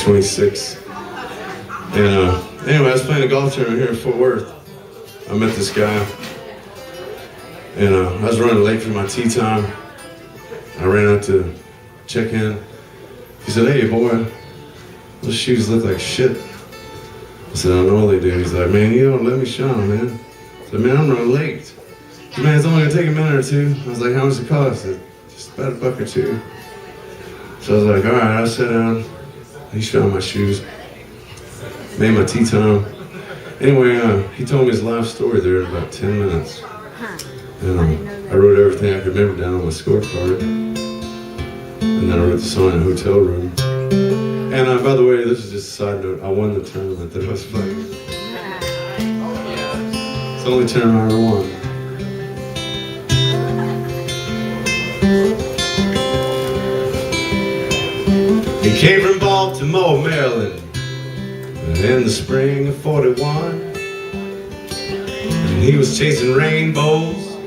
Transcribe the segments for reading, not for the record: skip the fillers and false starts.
26. And anyway, I was playing a golf tournament here in Fort Worth. I met this guy, and I was running late for my tee time. I ran out to check in. He said, "Hey, boy, those shoes look like shit." I said, "I know they do." He's like, "Man, you don't let me shine, man." I said, "Man, I'm running late." He said, "Man, it's only gonna take a minute or two." I was like, "How much does it cost?" I said, "Just about $1 or $2." So I was like, "All right," I sat down. He showed my shoes. Made my tee time. Anyway, he told me his life story there in about 10 minutes. And I wrote everything I could remember down on my scorecard. And then I wrote the song in a hotel room. And by the way, this is just a side note, I won the tournament that I was playing. It's the only tournament I ever won. He came from Baltimore, Maryland, in the spring of '41. And he was chasing rainbows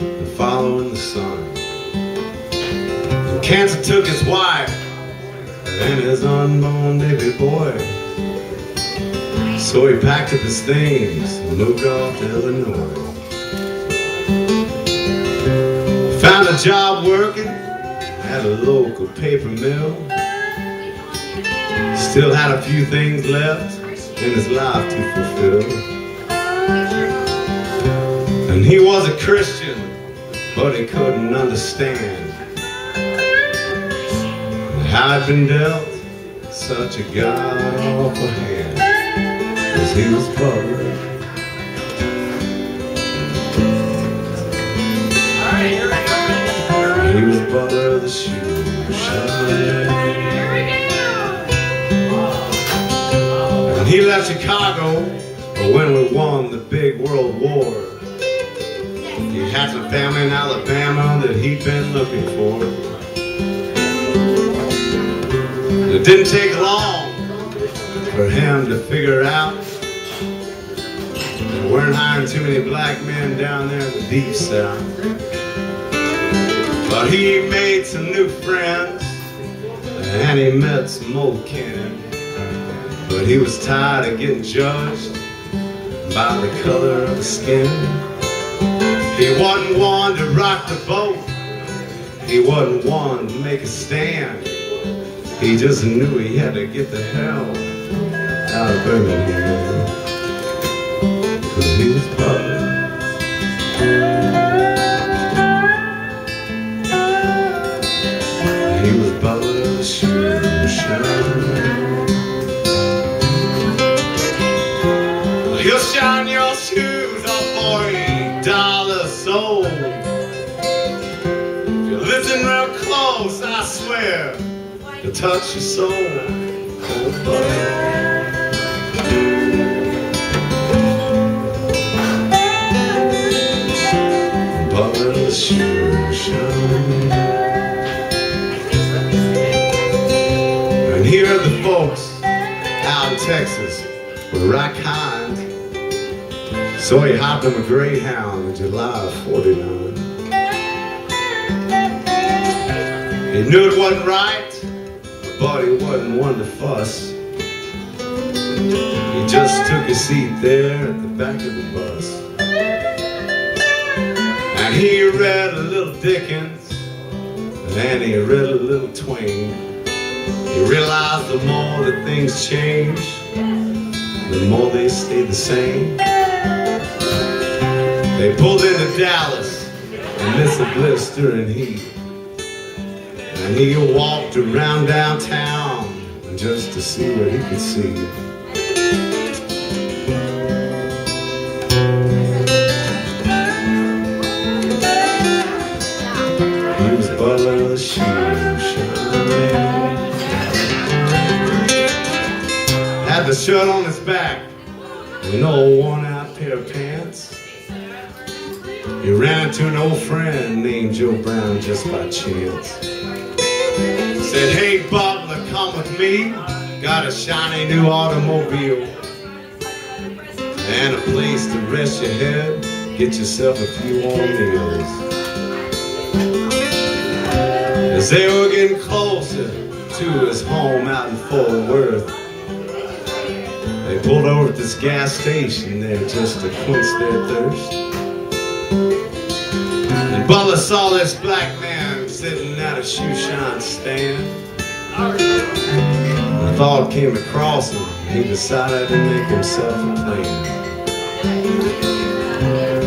and following the sun. And cancer took his wife and his unborn baby boy. So he packed up his things and moved off to Illinois. Found a job working at a local paper mill. Still had a few things left in his life to fulfill. And he was a Christian, but he couldn't understand how I'd been dealt such a god-awful hand. 'Cause he was Butler. He was Butler the Shoeshine Man. He left Chicago when we won the big world war. He had some family in Alabama that he'd been looking for. It didn't take long for him to figure out they weren't hiring too many black men down there in the deep south. But he made some new friends and he met some old kin. But he was tired of getting judged by the color of his skin. He wasn't one to rock the boat. He wasn't one to make a stand. He just knew he had to get the hell out of Birmingham. 'Cause he was Butler. He was Butler the Shoeshine Man. He'll shine your shoes on $40 sold. If you listen real close, I swear, to touch your soul. Oh, Butler. Butler the Shoeshine. And here are the folks out in Texas were right kind. So he hopped on a Greyhound in July of '49. He knew it wasn't right, but he wasn't one to fuss. He just took a seat there at the back of the bus. And he read a little Dickens, and he read a little Twain. He realized the more that things change, the more they stay the same. They pulled into Dallas amidst the blistering heat. And he walked around downtown just to see what he could see. He was Butler the Shoeshine Man. Had the shirt on his back with an old worn-out pair of pants. He ran into an old friend named Joe Brown just by chance. Said, "Hey, Butler, come with me. Got a shiny new automobile and a place to rest your head. Get yourself a few warm meals." As they were getting closer to his home out in Fort Worth. They pulled over at this gas station there just to quench their thirst. And Butler saw this black man sitting at a shoeshine stand. A thought came across him. He decided to make himself a plan.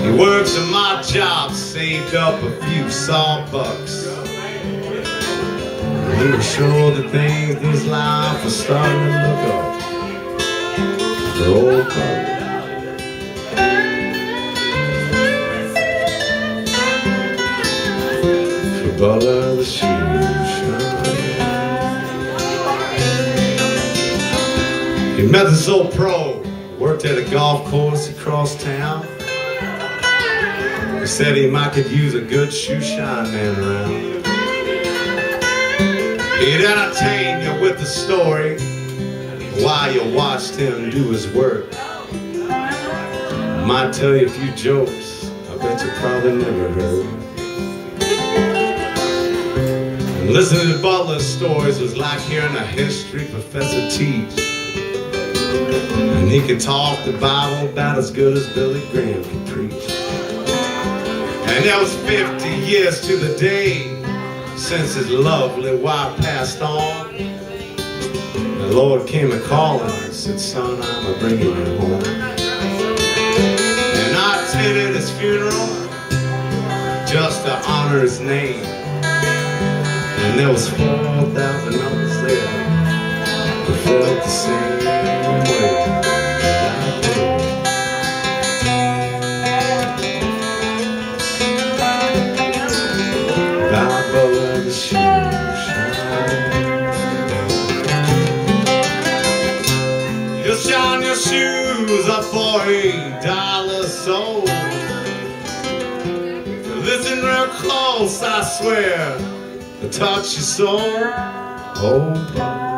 He worked some odd jobs, saved up a few sawbucks. He was sure that things in his life were starting to look up for old Butler. For Butler the Shoeshine. He met this old pro, worked at a golf course across town. He said he might could use a good shoeshine man around. He'd entertain you with the story while you watched him do his work. Might tell you a few jokes I bet you probably never heard. And listening to Butler's stories was like hearing a history professor teach. And he could talk the Bible about as good as Billy Graham could preach. And that was 50 years to the day since his lovely wife passed on. The Lord came a-calling and said, son, I'm a-bringing you home. And I attended his funeral just to honor his name. And there was 4,000 others there who felt the same way. Butler the Shoeshine. You'll shine your shoes up for $8 sold. Listen real close, I swear, to touch your soul. Oh, Butler.